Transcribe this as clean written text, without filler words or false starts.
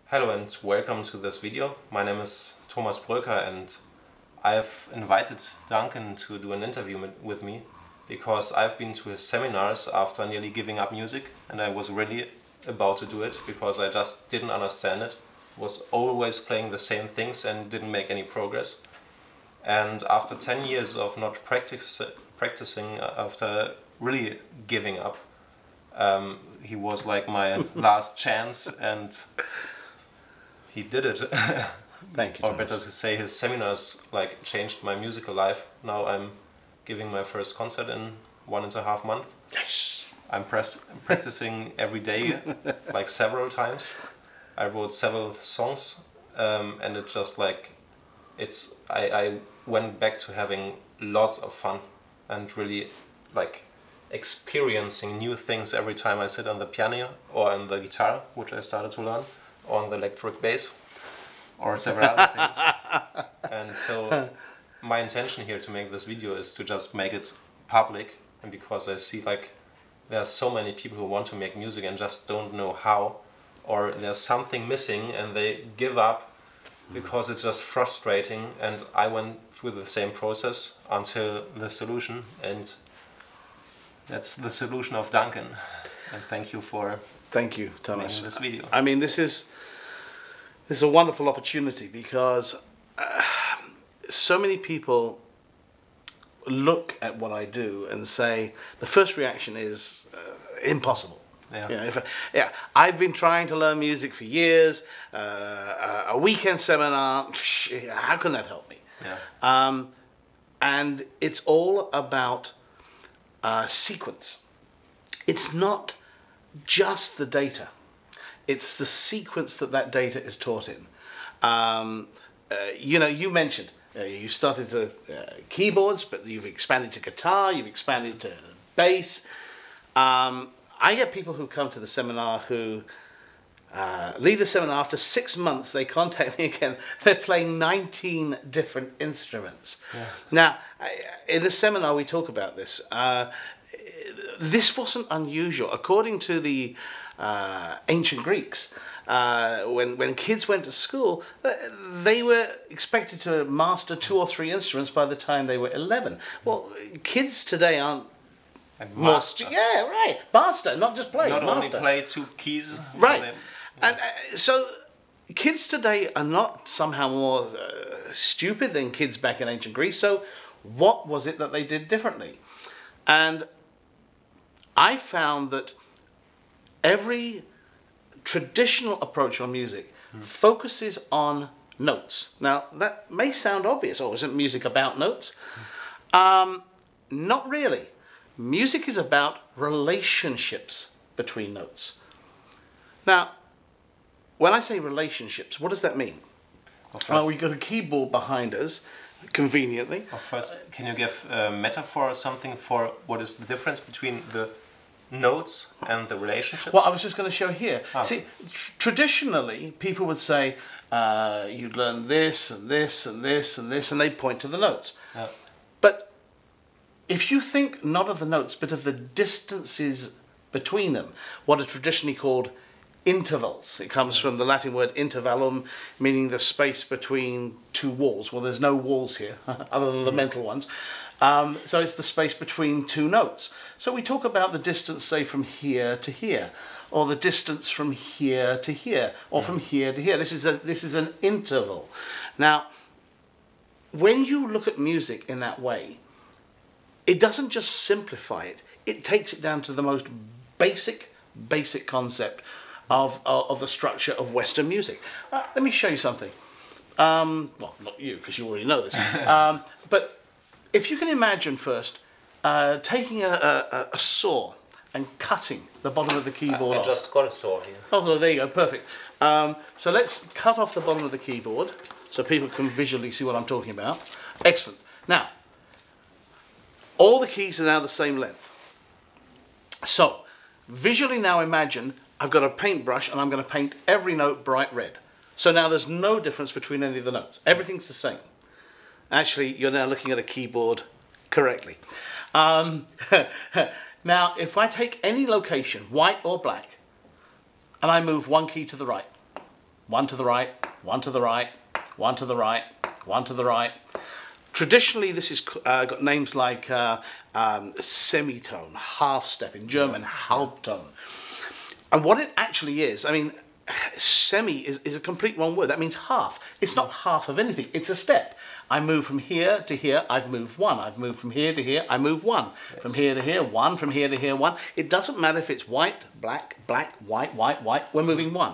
Hello and welcome to this video. My name is Thomas Bröker and I have invited Duncan to do an interview with me because I've been to his seminars after nearly giving up music, and I was really about to do it because I just didn't understand it. Was always playing the same things and didn't make any progress. And after 10 years of not practicing, after really giving up, he was like my last chance, and he did it. Thank you, Or better to say, his seminars like changed my musical life. Now I'm giving my first concert in 1.5 months. Yes! I'm practicing every day, like several times. I wrote several songs, and it just like, I went back to having lots of fun and really like experiencing new things every time I sit on the piano or on the guitar, which I started to learn, or on the electric bass, or several other things. And so my intention here to make this video is to just make it public, and because I see like there are so many people who want to make music and just don't know how, or there's something missing and they give up because it's just frustrating. And I went through the same process until the solution, and that's the solution of Duncan. And thank you for Thomas, making this video. I mean, this is a wonderful opportunity because so many people look at what I do and say the first reaction is impossible. Yeah. I've been trying to learn music for years. A weekend seminar, how can that help me? Yeah. And it's all about sequence. It's not just the data. It's the sequence that data is taught in. You mentioned you started to keyboards, but you've expanded to guitar, you've expanded to bass. I get people who come to the seminar who leave the seminar after 6 months. They contact me again. They're playing 19 different instruments. Yeah. Now, in the seminar we talk about this. This wasn't unusual. According to the ancient Greeks, when kids went to school, they were expected to master 2 or 3 instruments by the time they were 11. Well, kids today aren't Master. Yeah, right. Master, not just play. Not master. only play 2 keys. Right. And so kids today are not somehow more stupid than kids back in ancient Greece. So what was it that they did differently? And I found that every traditional approach on music focuses on notes. Now, that may sound obvious. Oh, isn't music about notes? Not really. Music is about relationships between notes. Now, when I say relationships, what does that mean? Well, we've got a keyboard behind us, conveniently. Well, first, can you give a metaphor or something for what is the difference between the notes and the relationships? Well, I was just going to show here. Oh. See, traditionally, people would say, you learn this and this and this and this, and they point to the notes. Yeah. But if you think not of the notes, but of the distances between them, what are traditionally called intervals. It comes from the Latin word intervallum, meaning the space between 2 walls. Well, there's no walls here, other than the mental ones. So it's the space between 2 notes. So we talk about the distance, say, from here to here, or the distance from here to here, or from here to here. This is an interval. Now, when you look at music in that way, it doesn't just simplify it. It takes it down to the most basic concept of the structure of Western music. Let me show you something. Well, not you, because you already know this. But if you can imagine first taking a saw and cutting the bottom of the keyboard off. I just got a saw here. Oh, there you go, perfect. So let's cut off the bottom of the keyboard so people can visually see what I'm talking about. Excellent. Now, all the keys are now the same length. So, visually now imagine I've got a paintbrush and I'm going to paint every note bright red. So now there's no difference between any of the notes. Everything's the same. Actually, you're now looking at a keyboard correctly. Now, if I take any location, white or black, and I move 1 key to the right, one to the right, one to the right, one to the right, one to the right. Traditionally, this has got names like semitone, half step, in German, Halbton. And what it actually is, I mean, semi is a complete wrong word. That means half. It's not half of anything. It's a step. I move from here to here, I've moved one. I've moved from here to here, I move one. Yes. From here to here, one. From here to here, one. It doesn't matter if it's white, black, black, white, white, white. We're moving one.